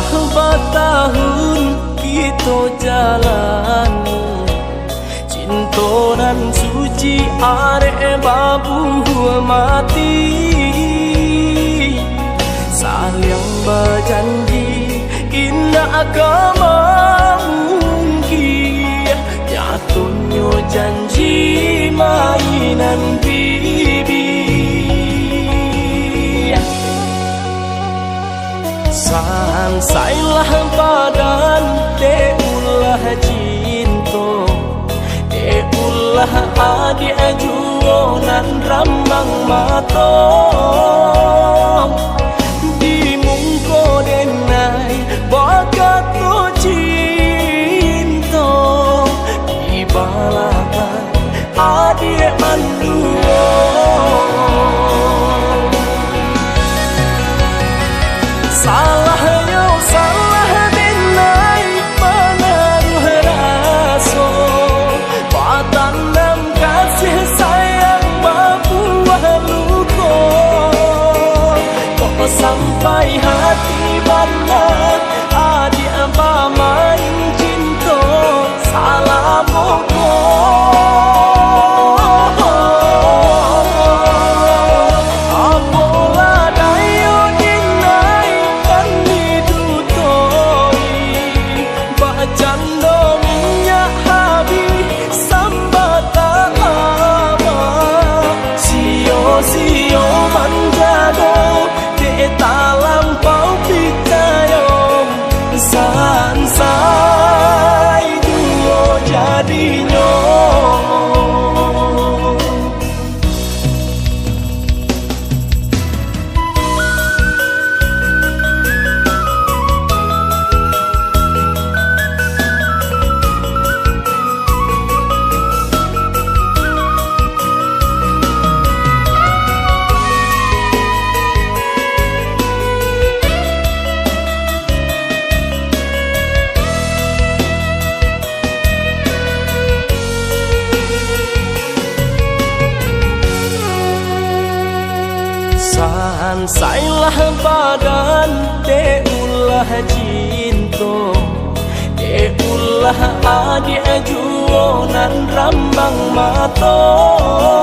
Salah bertahun kita jalan, cinta nan suci arek babu mati. Saling berjanji indah agama mungkin, jatuhnya janji mainan bibi. Sansailah badan, deulah cinta, deulah adik juonan rambang matong. Di mungko denai bakat tu cinta, di balakan adik manduo. Salah yo salah denai menaruh rasa, patan dan kasih sayang membuah luka. Kok sampai hati bandar adik apa main cinta, salah pokok. Sio menjaga de talam pau pitayong sansai duo jadinya. Sansailah badan, deulah cinta, deulah adik juonan rambang matong.